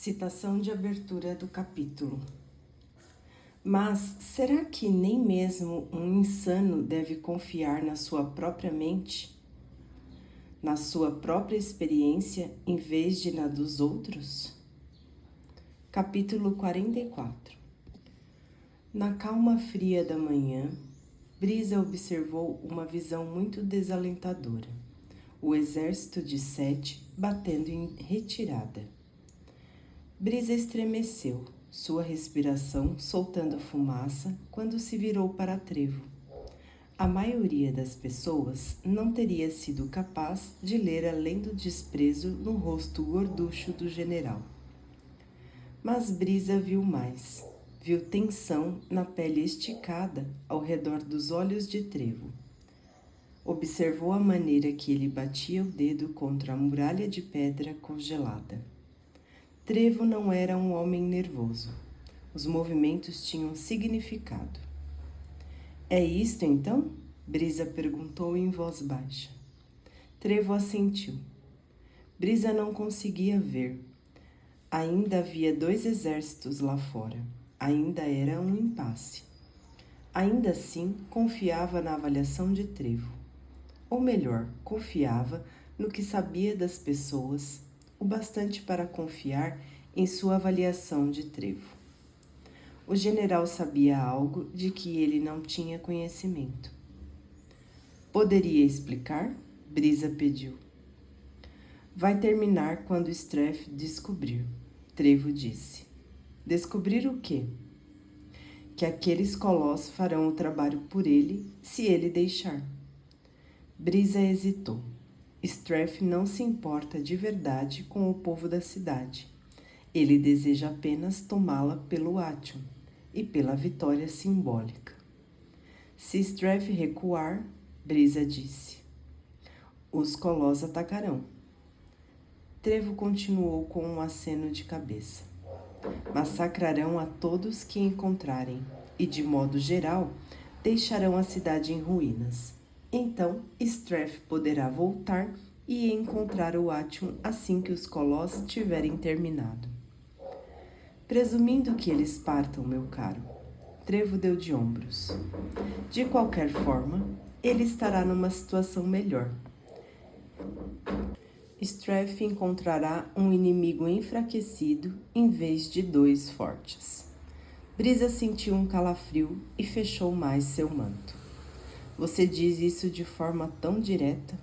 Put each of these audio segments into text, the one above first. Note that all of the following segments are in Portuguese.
Citação de abertura do capítulo. Mas será que nem mesmo um insano deve confiar na sua própria mente, na sua própria experiência, em vez de na dos outros? Capítulo 44. Na calma fria da manhã, Brisa observou uma visão muito desalentadora. O exército de Sete batendo em retirada. Brisa estremeceu, sua respiração soltando fumaça quando se virou para Trevo. A maioria das pessoas não teria sido capaz de ler além do desprezo no rosto gorducho do general. Mas Brisa viu mais. Viu tensão na pele esticada ao redor dos olhos de Trevo. Observou a maneira que ele batia o dedo contra a muralha de pedra congelada. Trevo não era um homem nervoso. Os movimentos tinham significado. É isto então? Brisa perguntou em voz baixa. Trevo assentiu. Brisa não conseguia ver. Ainda havia 2 exércitos lá fora. Ainda era um impasse. Ainda assim, confiava na avaliação de Trevo. Ou melhor, confiava no que sabia das pessoas, o bastante para confiar em sua avaliação de Trevo. O general sabia algo de que ele não tinha conhecimento. Poderia explicar? Brisa pediu. Vai terminar quando Streff descobrir, Trevo disse. Descobrir o quê? Que aqueles colossos farão o trabalho por ele, se ele deixar. Brisa hesitou. Streff não se importa de verdade com o povo da cidade. Ele deseja apenas tomá-la pelo átio e pela vitória simbólica. Se Streff recuar, Brisa disse, os colossos atacarão. Trevo continuou com um aceno de cabeça. Massacrarão a todos que encontrarem e, de modo geral, deixarão a cidade em ruínas. Então, Streff poderá voltar e encontrar o Atium assim que os colossos tiverem terminado. Presumindo que eles partam, meu caro, Trevo deu de ombros. De qualquer forma, ele estará numa situação melhor. Streff encontrará um inimigo enfraquecido em vez de 2 fortes. Brisa sentiu um calafrio e fechou mais seu manto. Você diz isso de forma tão direta?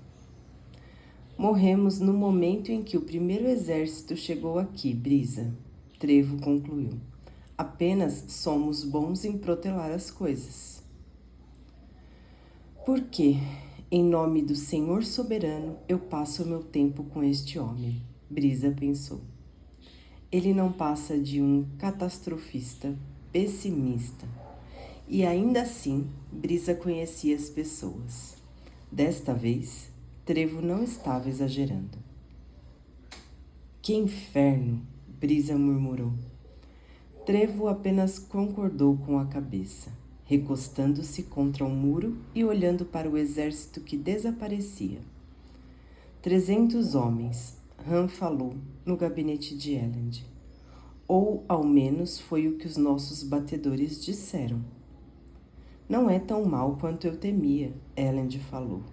Morremos no momento em que o primeiro exército chegou aqui, Brisa, Trevo concluiu. Apenas somos bons em protelar as coisas. Por quê? Em nome do Senhor soberano, eu passo o meu tempo com este homem, Brisa pensou. Ele não passa de um catastrofista, pessimista. E ainda assim, Brisa conhecia as pessoas. Desta vez, Trevo não estava exagerando. Que inferno, Brisa murmurou. Trevo apenas concordou com a cabeça, recostando-se contra um muro e olhando para o exército que desaparecia. 300 homens, Han falou, no gabinete de Elend. Ou, ao menos, foi o que os nossos batedores disseram. Não é tão mal quanto eu temia, Elend falou.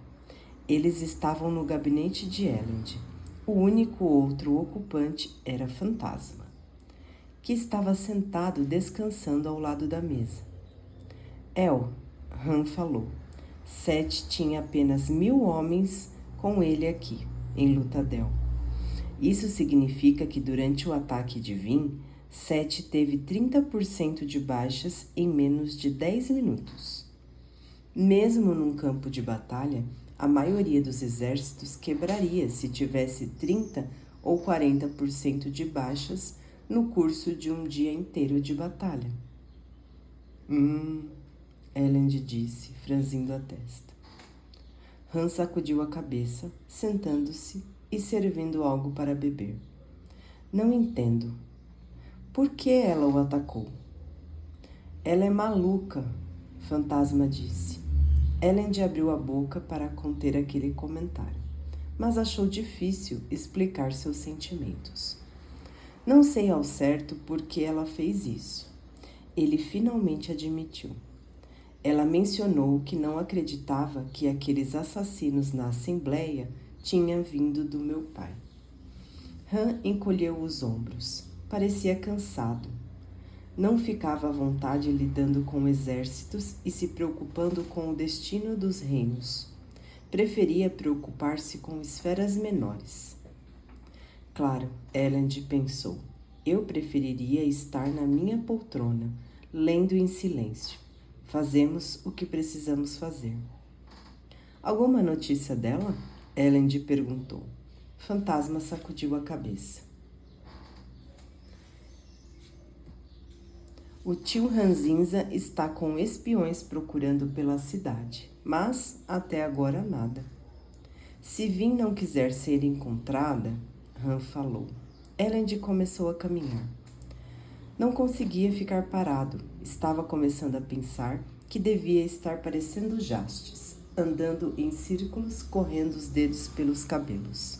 Eles estavam no gabinete de Elend. O único outro ocupante era Fantasma, que estava sentado descansando ao lado da mesa. Han falou. Sete tinha apenas 1000 homens com ele aqui, em Lutadel. Isso significa que durante o ataque de Vin, Sete teve 30% de baixas em menos de 10 minutos. Mesmo num campo de batalha, a maioria dos exércitos quebraria se tivesse 30 ou 40% de baixas no curso de um dia inteiro de batalha. Elend disse, franzindo a testa. Han sacudiu a cabeça, sentando-se e servindo algo para beber. Não entendo. Por que ela o atacou? Ela é maluca, Fantasma disse. Elend abriu a boca para conter aquele comentário, mas achou difícil explicar seus sentimentos. Não sei ao certo por que ela fez isso. Ele finalmente admitiu. Ela mencionou que não acreditava que aqueles assassinos na Assembleia tinham vindo do meu pai. Han encolheu os ombros. Parecia cansado. Não ficava à vontade lidando com exércitos e se preocupando com o destino dos reinos. Preferia preocupar-se com esferas menores. Claro, Elend pensou. Eu preferiria estar na minha poltrona, lendo em silêncio. Fazemos o que precisamos fazer. Alguma notícia dela? Elend perguntou. Fantasma sacudiu a cabeça. O tio Ranzinza está com espiões procurando pela cidade, mas até agora nada. Se Vin não quiser ser encontrada, Han falou. Elend começou a caminhar. Não conseguia ficar parado. Estava começando a pensar que devia estar parecendo Jastes, andando em círculos, correndo os dedos pelos cabelos.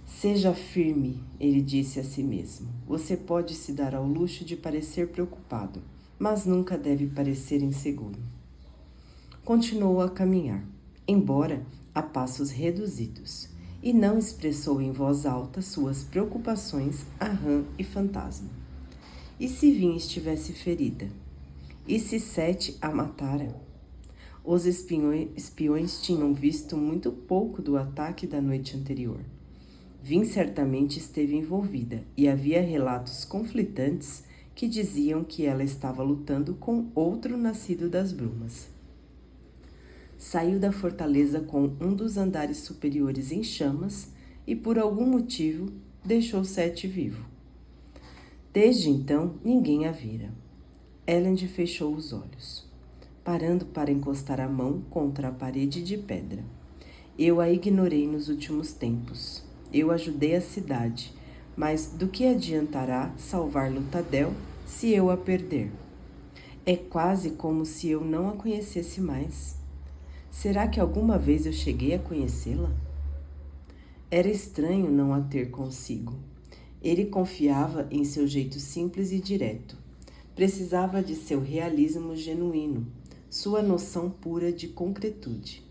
Seja firme, ele disse a si mesmo. Você pode se dar ao luxo de parecer preocupado, mas nunca deve parecer inseguro. Continuou a caminhar, embora a passos reduzidos, e não expressou em voz alta suas preocupações a Han e Fantasma. E se Vin estivesse ferida? E se Sete a matara? Os espiões tinham visto muito pouco do ataque da noite anterior. Vin certamente esteve envolvida e havia relatos conflitantes que diziam que ela estava lutando com outro nascido das brumas. Saiu da fortaleza com um dos andares superiores em chamas e, por algum motivo, deixou Sete vivo. Desde então, ninguém a vira. Elend fechou os olhos, parando para encostar a mão contra a parede de pedra. Eu a ignorei nos últimos tempos. Eu ajudei a cidade, mas do que adiantará salvar Lutadel se eu a perder? É quase como se eu não a conhecesse mais. Será que alguma vez eu cheguei a conhecê-la? Era estranho não a ter consigo. Ele confiava em seu jeito simples e direto. Precisava de seu realismo genuíno, sua noção pura de concretude.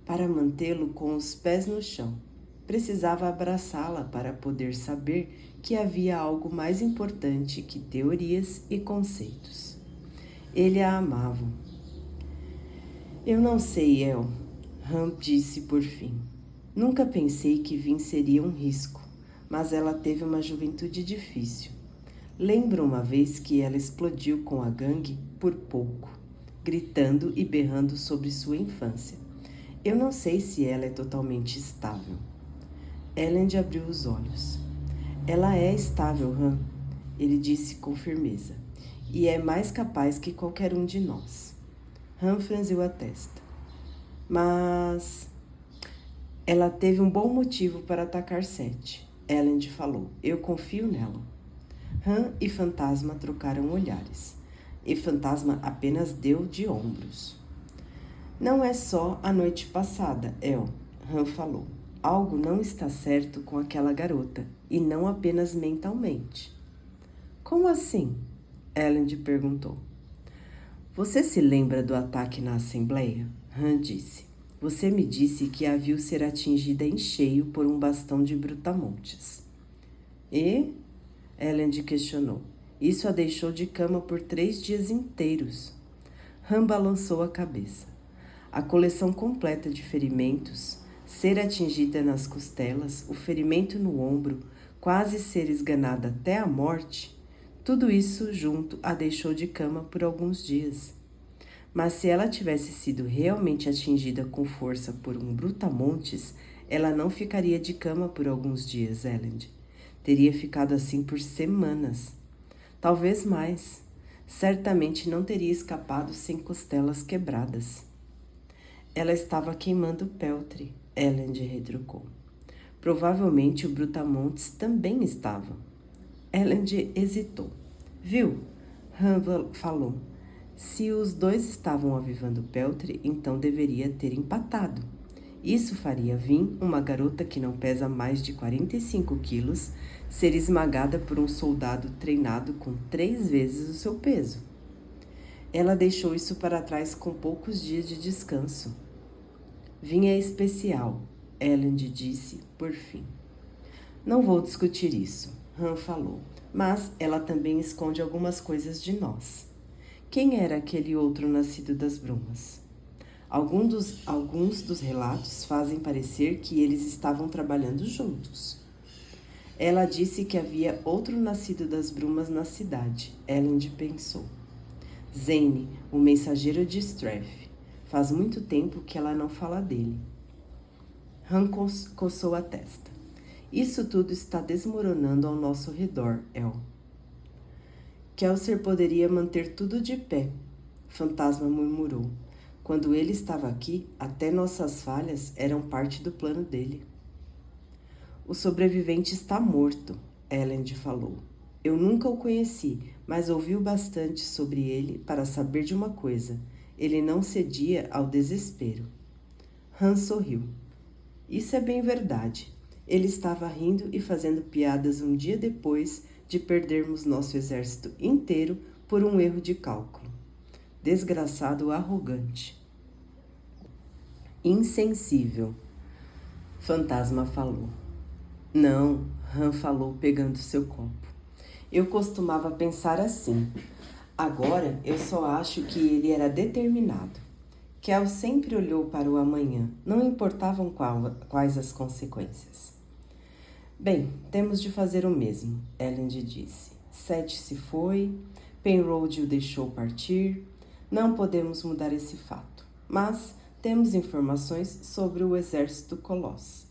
Para mantê-lo com os pés no chão, precisava abraçá-la para poder saber que havia algo mais importante que teorias e conceitos. Ele a amava. Eu não sei, El, Han disse por fim. Nunca pensei que Vin seria um risco, mas ela teve uma juventude difícil. Lembro uma vez que ela explodiu com a gangue por pouco, gritando e berrando sobre sua infância. Eu não sei se ela é totalmente estável. Elend abriu os olhos. Ela é estável, Han, ele disse com firmeza, e é mais capaz que qualquer um de nós. Han franziu a testa. Mas ela teve um bom motivo para atacar Sete. Elend falou. Eu confio nela. Han e Fantasma trocaram olhares, e Fantasma apenas deu de ombros. Não é só a noite passada, El, Han falou. Algo não está certo com aquela garota, e não apenas mentalmente. Como assim? Elend perguntou. Você se lembra do ataque na Assembleia? Han disse. Você me disse que a viu ser atingida em cheio por um bastão de brutamontes. E? Elend questionou. Isso a deixou de cama por 3 dias inteiros. Han balançou a cabeça. A coleção completa de ferimentos, ser atingida nas costelas, o ferimento no ombro, quase ser esganada até a morte, tudo isso junto a deixou de cama por alguns dias. Mas se ela tivesse sido realmente atingida com força por um brutamontes, ela não ficaria de cama por alguns dias, Elend. Teria ficado assim por semanas. Talvez mais. Certamente não teria escapado sem costelas quebradas. Ela estava queimando peltre, Elend retrucou. Provavelmente o brutamontes também estava. Elend hesitou. Viu? Han falou. Se os dois estavam avivando peltre, então deveria ter empatado. Isso faria Vin, uma garota que não pesa mais de 45 quilos, ser esmagada por um soldado treinado com 3 vezes o seu peso. Ela deixou isso para trás com poucos dias de descanso. Vin é especial, Elend disse, por fim. Não vou discutir isso, Han falou, mas ela também esconde algumas coisas de nós. Quem era aquele outro nascido das brumas? Alguns dos relatos fazem parecer que eles estavam trabalhando juntos. Ela disse que havia outro nascido das brumas na cidade, Elend pensou. Zane, o mensageiro de Strath. Faz muito tempo que ela não fala dele. Han coçou a testa. Isso tudo está desmoronando ao nosso redor, El. Kelser poderia manter tudo de pé, Fantasma murmurou. Quando ele estava aqui, até nossas falhas eram parte do plano dele. O sobrevivente está morto, Elend falou. Eu nunca o conheci, mas ouvi bastante sobre ele para saber de uma coisa. Ele não cedia ao desespero. Han sorriu. Isso é bem verdade. Ele estava rindo e fazendo piadas um dia depois de perdermos nosso exército inteiro por um erro de cálculo. Desgraçado arrogante. Insensível, Fantasma falou. Não, Han falou pegando seu copo. Eu costumava pensar assim. Agora eu só acho que ele era determinado. Kel sempre olhou para o amanhã, não importavam quais as consequências. Bem, temos de fazer o mesmo, Elend disse. Seth se foi, Penrose o deixou partir. Não podemos mudar esse fato, mas temos informações sobre o exército Coloss.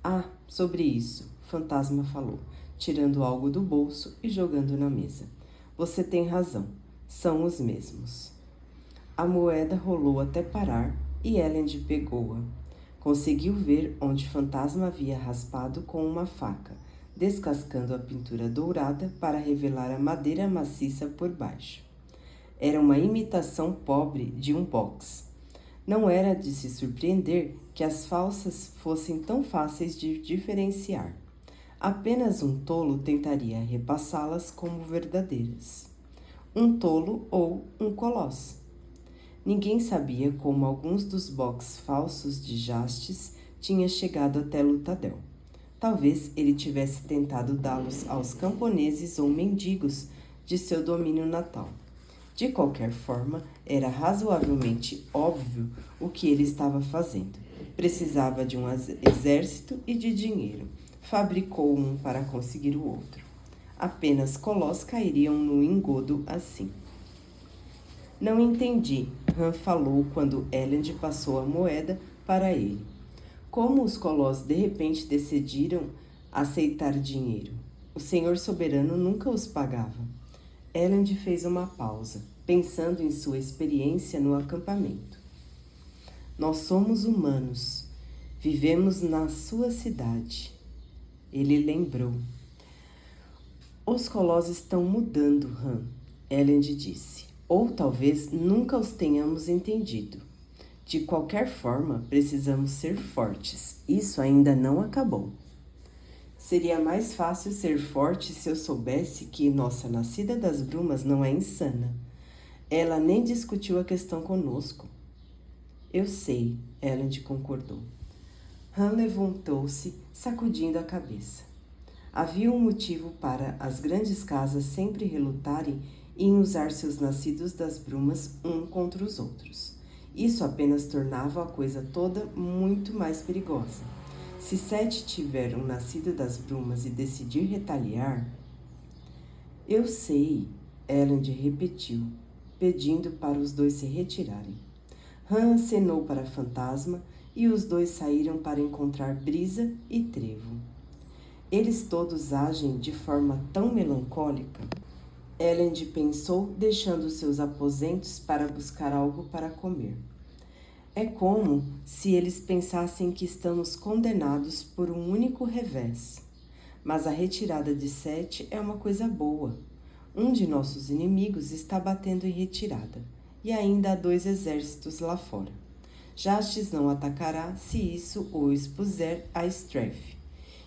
Ah, sobre isso, Fantasma falou, tirando algo do bolso e jogando na mesa. Você tem razão, são os mesmos. A moeda rolou até parar e Elend pegou-a. Conseguiu ver onde Fantasma havia raspado com uma faca, descascando a pintura dourada para revelar a madeira maciça por baixo. Era uma imitação pobre de um box. Não era de se surpreender que as falsas fossem tão fáceis de diferenciar. Apenas um tolo tentaria repassá-las como verdadeiras. Um tolo ou um colosso. Ninguém sabia como alguns dos box falsos de Jastes tinham chegado até Lutadel. Talvez ele tivesse tentado dá-los aos camponeses ou mendigos de seu domínio natal. De qualquer forma, era razoavelmente óbvio o que ele estava fazendo. Precisava de um exército e de dinheiro. Fabricou um para conseguir o outro. Apenas Coloss cairiam no engodo assim. Não entendi, Han falou quando Elend passou a moeda para ele. Como os Coloss de repente decidiram aceitar dinheiro? O Senhor Soberano nunca os pagava. Elend fez uma pausa, pensando em sua experiência no acampamento. Nós somos humanos. Vivemos na sua cidade. Ele lembrou. Os Coloss estão mudando, Han, Elend disse. Ou talvez nunca os tenhamos entendido. De qualquer forma, precisamos ser fortes. Isso ainda não acabou. Seria mais fácil ser forte se eu soubesse que nossa nascida das brumas não é insana. Ela nem discutiu a questão conosco. Eu sei, Elend concordou. Han levantou-se, sacudindo a cabeça. Havia um motivo para as grandes casas sempre relutarem em usar seus nascidos das brumas um contra os outros. Isso apenas tornava a coisa toda muito mais perigosa. Se Seth tiver um nascido das brumas e decidir retaliar... Eu sei, Elend repetiu, pedindo para os dois se retirarem. Han acenou para Fantasma e os dois saíram para encontrar Brisa e Trevo. Eles todos agem de forma tão melancólica. Elend pensou, deixando seus aposentos para buscar algo para comer. É como se eles pensassem que estamos condenados por um único revés. Mas a retirada de Seth é uma coisa boa. Um de nossos inimigos está batendo em retirada, e ainda há 2 exércitos lá fora. Jastes não atacará se isso o expuser a Strath,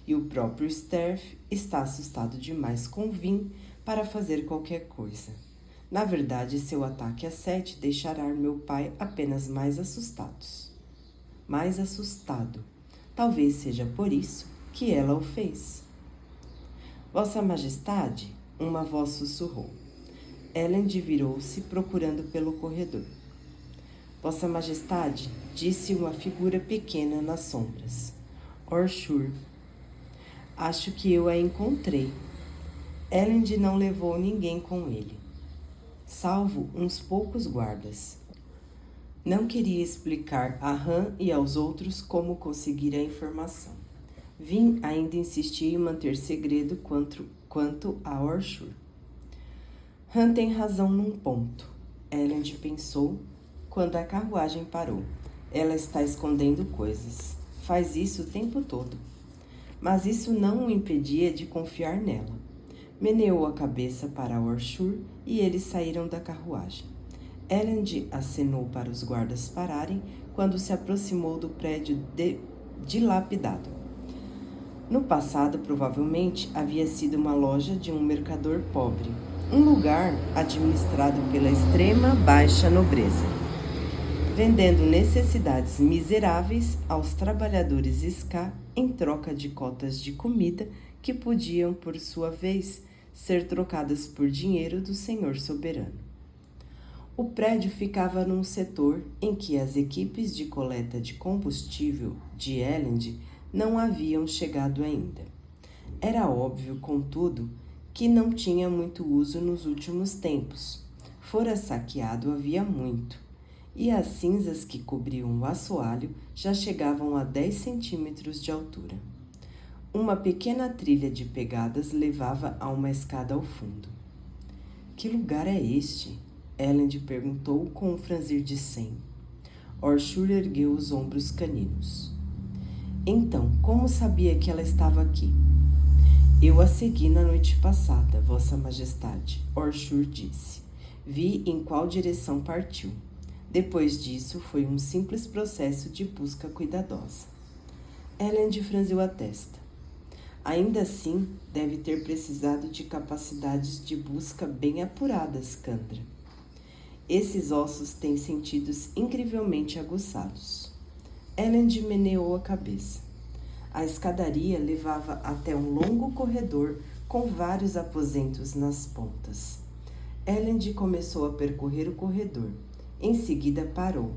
e o próprio Strath está assustado demais com Vin para fazer qualquer coisa. Na verdade, seu ataque a Sete deixará meu pai apenas mais assustado. Talvez seja por isso que ela o fez. Vossa Majestade, uma voz sussurrou. Elend virou-se procurando pelo corredor. Vossa Majestade, disse uma figura pequena nas sombras. Orshur. Acho que eu a encontrei. Elend não levou ninguém com ele, salvo uns poucos guardas. Não queria explicar a Han e aos outros como conseguir a informação. Vin ainda insistia em manter segredo quanto a Orshur. Han tem razão num ponto, Elend pensou quando a carruagem parou. Ela está escondendo coisas. Faz isso o tempo todo. Mas isso não o impedia de confiar nela. Meneou a cabeça para Orshur e eles saíram da carruagem. Elend acenou para os guardas pararem quando se aproximou do prédio dilapidado. No passado, provavelmente, havia sido uma loja de um mercador pobre, um lugar administrado pela extrema baixa nobreza, vendendo necessidades miseráveis aos trabalhadores Ska em troca de cotas de comida que podiam, por sua vez, ser trocadas por dinheiro do senhor soberano. O prédio ficava num setor em que as equipes de coleta de combustível de Elend não haviam chegado ainda. Era óbvio, contudo, que não tinha muito uso nos últimos tempos. Fora saqueado havia muito, e as cinzas que cobriam o assoalho já chegavam a 10 centímetros de altura. Uma pequena trilha de pegadas levava a uma escada ao fundo. Que lugar é este? Elend perguntou com um franzir de ceim. Orshur ergueu os ombros caninos. Então, como sabia que ela estava aqui? Eu a segui na noite passada, Vossa Majestade, Orshur disse. Vi em qual direção partiu. Depois disso, foi um simples processo de busca cuidadosa. Elend franziu a testa. Ainda assim, deve ter precisado de capacidades de busca bem apuradas, Kandra. Esses ossos têm sentidos incrivelmente aguçados. Elend meneou a cabeça. A escadaria levava até um longo corredor com vários aposentos nas pontas. Elend começou a percorrer o corredor. Em seguida parou.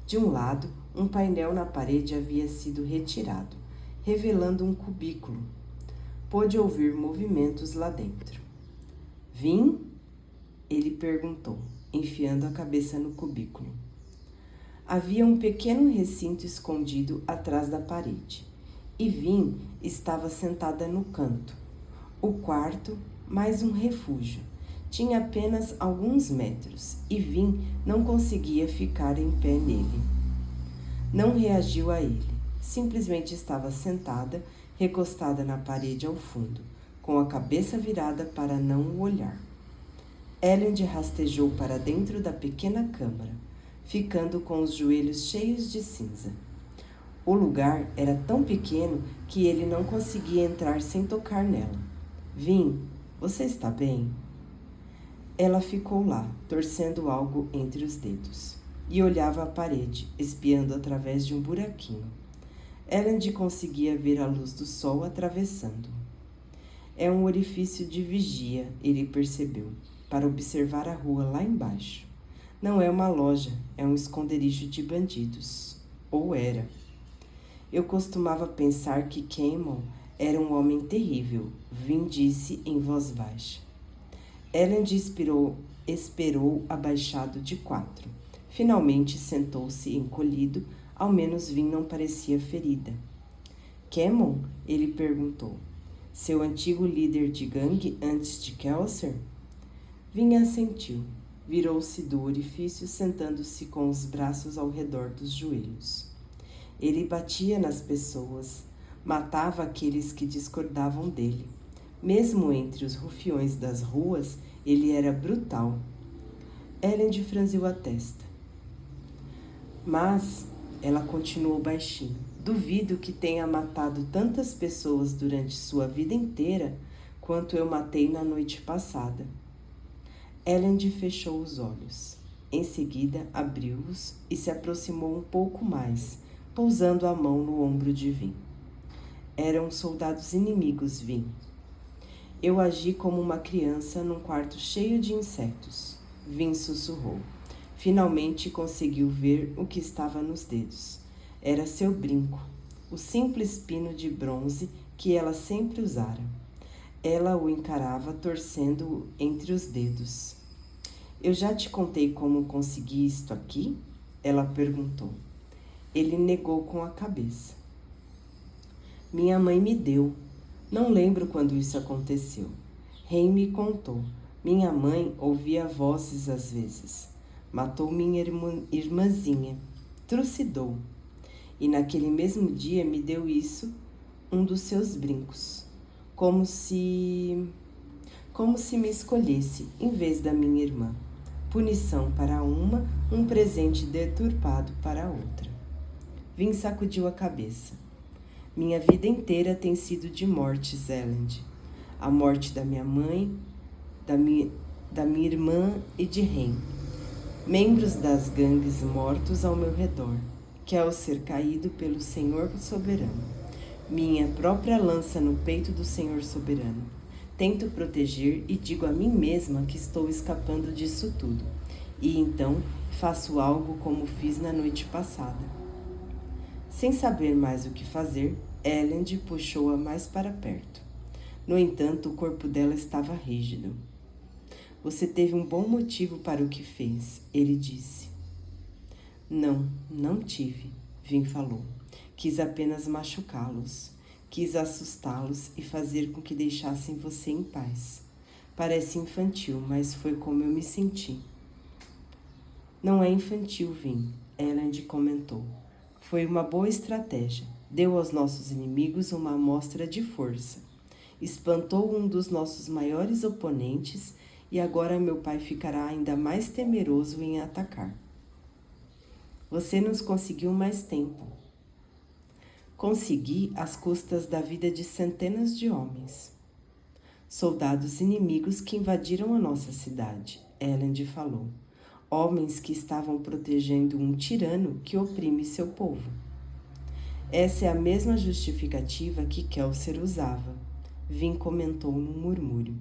De um lado, um painel na parede havia sido retirado, revelando um cubículo. Pôde ouvir movimentos lá dentro. Vim? Ele perguntou, enfiando a cabeça no cubículo. Havia um pequeno recinto escondido atrás da parede, e Vin estava sentada no canto. O quarto, mais um refúgio, tinha apenas alguns metros, e Vin não conseguia ficar em pé nele. Não reagiu a ele, simplesmente estava sentada, recostada na parede ao fundo, com a cabeça virada para não o olhar. Elend rastejou para dentro da pequena câmara, ficando com os joelhos cheios de cinza. O lugar era tão pequeno que ele não conseguia entrar sem tocar nela. Vim, você está bem? Ela ficou lá, torcendo algo entre os dedos, e olhava a parede, espiando através de um buraquinho. Elend conseguia ver a luz do sol atravessando. É um orifício de vigia, ele percebeu, para observar a rua lá embaixo. Não é uma loja, é um esconderijo de bandidos. Ou era. Eu costumava pensar que Caemon era um homem terrível, Vin disse em voz baixa. Elend esperou abaixado de 4. Finalmente sentou-se encolhido, ao menos Vin não parecia ferida. Caemon? Ele perguntou. Seu antigo líder de gangue antes de Kelsier? Vin assentiu. Virou-se do orifício, sentando-se com os braços ao redor dos joelhos. Ele batia nas pessoas, matava aqueles que discordavam dele. Mesmo entre os rufiões das ruas, ele era brutal. Elend franziu a testa. Mas Ela continuou baixinho. Duvido que tenha matado tantas pessoas durante sua vida inteira quanto eu matei na noite passada. Elend fechou os olhos. Em seguida, abriu-os e se aproximou um pouco mais, pousando a mão no ombro de Vin. Eram soldados inimigos, Vin. Eu agi como uma criança num quarto cheio de insetos. Vin sussurrou. Finalmente conseguiu ver o que estava nos dedos. Era seu brinco, o simples pino de bronze que ela sempre usara. Ela o encarava torcendo-o entre os dedos. Eu já te contei como consegui isto aqui? Ela perguntou. Ele negou com a cabeça. Minha mãe me deu. Não lembro quando isso aconteceu. Ren me contou. Minha mãe ouvia vozes às vezes. Matou minha irmãzinha. Trucidou. E naquele mesmo dia me deu isso, um dos seus brincos. Como se me escolhesse em vez da minha irmã. Punição para uma, um presente deturpado para a outra. Vin sacudiu a cabeça. Minha vida inteira tem sido de mortes, Elend. A morte da minha mãe, da minha irmã e de Ren. Membros das gangues mortos ao meu redor, que ao ser caído pelo Senhor soberano. Minha própria lança no peito do Senhor soberano. Tento proteger e digo a mim mesma que estou escapando disso tudo. E então faço algo como fiz na noite passada. Sem saber mais o que fazer, Elend puxou-a mais para perto. No entanto, o corpo dela estava rígido. Você teve um bom motivo para o que fez, ele disse. Não tive, Vin falou. Quis apenas machucá-los. Quis assustá-los e fazer com que deixassem você em paz. Parece infantil, mas foi como eu me senti. Não é infantil, Vin, Elend comentou. Foi uma boa estratégia. Deu aos nossos inimigos uma amostra de força. Espantou um dos nossos maiores oponentes e agora meu pai ficará ainda mais temeroso em atacar. Você nos conseguiu mais tempo. Consegui às custas da vida de centenas de homens. Soldados inimigos que invadiram a nossa cidade, Elend falou. Homens que estavam protegendo um tirano que oprime seu povo. Essa é a mesma justificativa que Kelser usava, Vin comentou num murmúrio.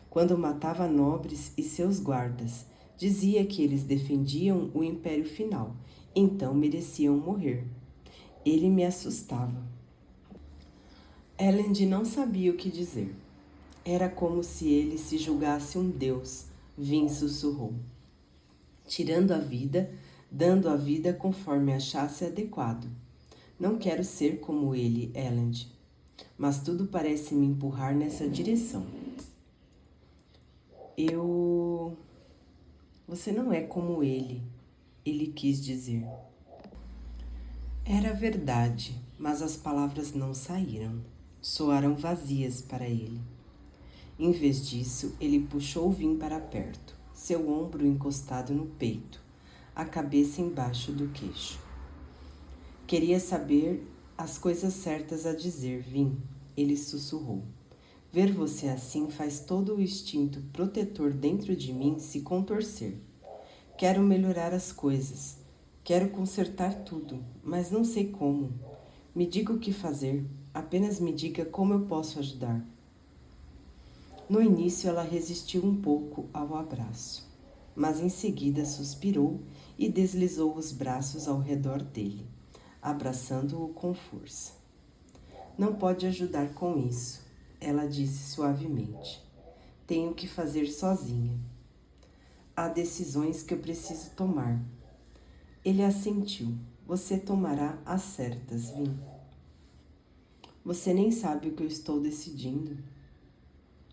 Quando matava nobres e seus guardas, dizia que eles defendiam o Império Final, então mereciam morrer. Ele me assustava. Elend não sabia o que dizer. Era como se ele se julgasse um deus, Vin sussurrou. Tirando a vida, dando a vida conforme achasse adequado. Não quero ser como ele, Elend, mas tudo parece me empurrar nessa direção. Você não é como ele quis dizer. Era verdade, mas as palavras não saíram. Soaram vazias para ele. Em vez disso, ele puxou Vin para perto, seu ombro encostado no peito, a cabeça embaixo do queixo. Queria saber as coisas certas a dizer, Vin, ele sussurrou. Ver você assim faz todo o instinto protetor dentro de mim se contorcer. Quero melhorar as coisas. Quero consertar tudo, mas não sei como. Me diga o que fazer. Apenas me diga como eu posso ajudar. No início, ela resistiu um pouco ao abraço, mas em seguida suspirou e deslizou os braços ao redor dele, abraçando-o com força. Não pode ajudar com isso, ela disse suavemente. Tenho que fazer sozinha. Há decisões que eu preciso tomar. Ele assentiu. Você tomará as certas, Vin. Você nem sabe o que eu estou decidindo.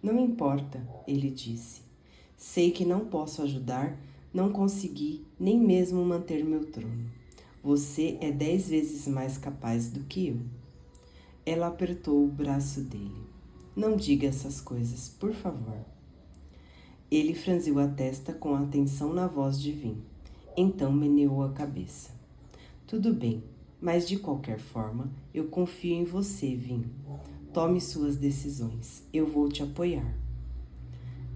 Não importa, ele disse. Sei que não posso ajudar, não consegui nem mesmo manter meu trono. Você é 10 vezes mais capaz do que eu. Ela apertou o braço dele. Não diga essas coisas, por favor. Ele franziu a testa com atenção na voz de Vin. Então meneou a cabeça. Tudo bem, mas de qualquer forma, eu confio em você, Vin. Tome suas decisões. Eu vou te apoiar.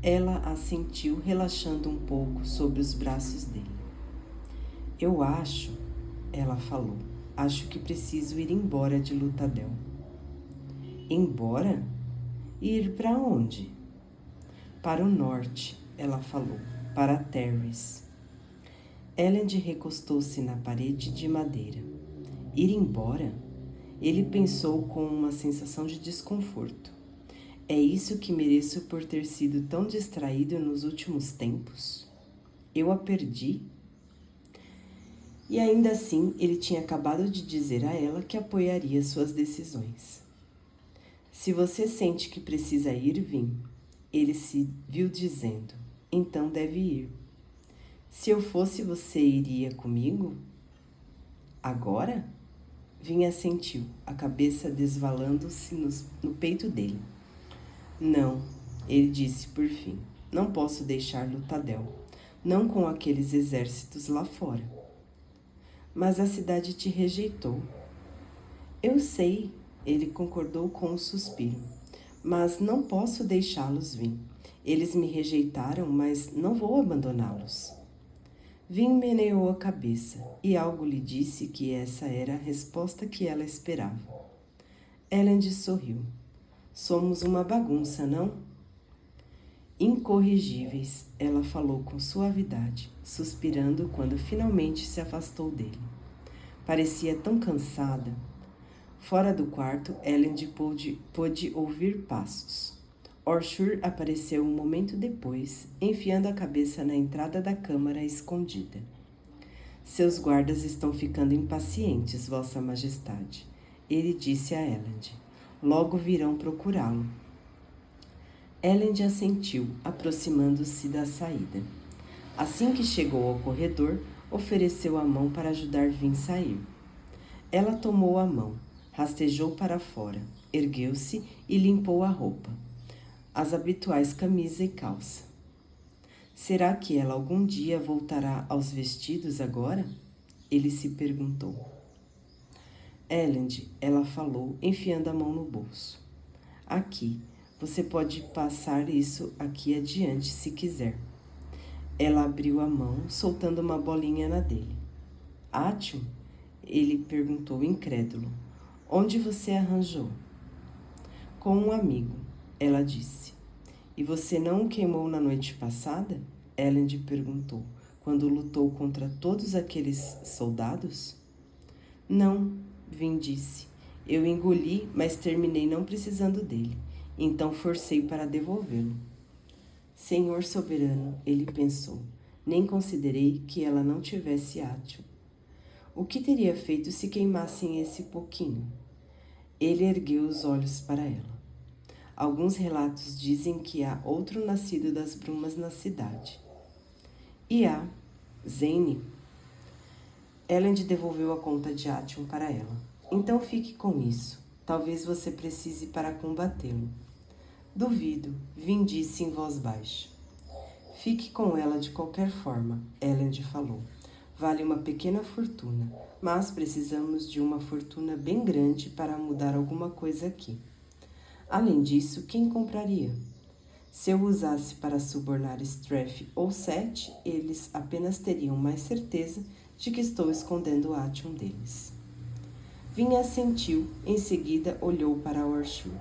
Ela assentiu, relaxando um pouco sobre os braços dele. Eu acho, ela falou, acho que preciso ir embora de Lutadel. Embora? Ir para onde? Para o norte, ela falou, para Terris. Elend recostou-se na parede de madeira. Ir embora? Ele pensou com uma sensação de desconforto. É isso que mereço por ter sido tão distraído nos últimos tempos? Eu a perdi? E ainda assim, ele tinha acabado de dizer a ela que apoiaria suas decisões. Se você sente que precisa ir, Vin, ele se viu dizendo, então deve ir. Se eu fosse, você iria comigo? Agora? Vin assentiu, a cabeça desvalando-se no peito dele. Não, ele disse por fim, não posso deixar Lutadel, não com aqueles exércitos lá fora. Mas a cidade te rejeitou. Eu sei, ele concordou com um suspiro, mas não posso deixá-los vir. Eles me rejeitaram, mas não vou abandoná-los. Vin meneou a cabeça e algo lhe disse que essa era a resposta que ela esperava. Elend sorriu. Somos uma bagunça, não? Incorrigíveis, ela falou com suavidade, suspirando quando finalmente se afastou dele. Parecia tão cansada. Fora do quarto, Elend pôde ouvir passos. Orshur apareceu um momento depois, enfiando a cabeça na entrada da câmara escondida. Seus guardas estão ficando impacientes, Vossa Majestade, ele disse a Elend. Logo virão procurá-lo. Elend assentiu, aproximando-se da saída. Assim que chegou ao corredor, ofereceu a mão para ajudar Vin sair. Ela tomou a mão, rastejou para fora, ergueu-se e limpou a roupa. As habituais camisa e calça. Será que ela algum dia voltará aos vestidos agora? Ele se perguntou. Elend, ela falou, enfiando a mão no bolso. Aqui, você pode passar isso aqui adiante se quiser. Ela abriu a mão, soltando uma bolinha na dele. Atium? Ele perguntou incrédulo. Onde você arranjou? Com um amigo, ela disse. E você não o queimou na noite passada? Elend perguntou, quando lutou contra todos aqueles soldados? Não, Vin disse. Eu engoli, mas terminei não precisando dele. Então forcei para devolvê-lo. Senhor soberano, ele pensou. Nem considerei que ela não tivesse Atium. O que teria feito se queimassem esse pouquinho? Ele ergueu os olhos para ela. Alguns relatos dizem que há outro nascido das brumas na cidade. E há Zane. Elend devolveu a conta de Atium para ela. Então fique com isso. Talvez você precise para combatê-lo. Duvido, Vin disse em voz baixa. Fique com ela de qualquer forma, Elend falou. Vale uma pequena fortuna, mas precisamos de uma fortuna bem grande para mudar alguma coisa aqui. Além disso, quem compraria? Se eu usasse para subornar Strath ou Seth, eles apenas teriam mais certeza de que estou escondendo o Atium deles. Vin assentiu, em seguida olhou para Orshur.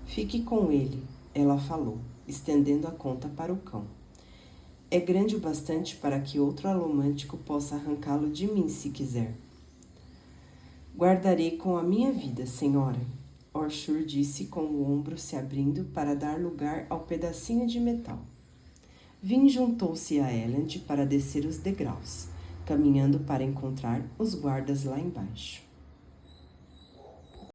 Fique com ele, ela falou, estendendo a conta para o cão. É grande o bastante para que outro alomântico possa arrancá-lo de mim se quiser. Guardarei com a minha vida, senhora, Orshur disse com o ombro se abrindo para dar lugar ao pedacinho de metal. Vin juntou-se a Elend para descer os degraus, caminhando para encontrar os guardas lá embaixo.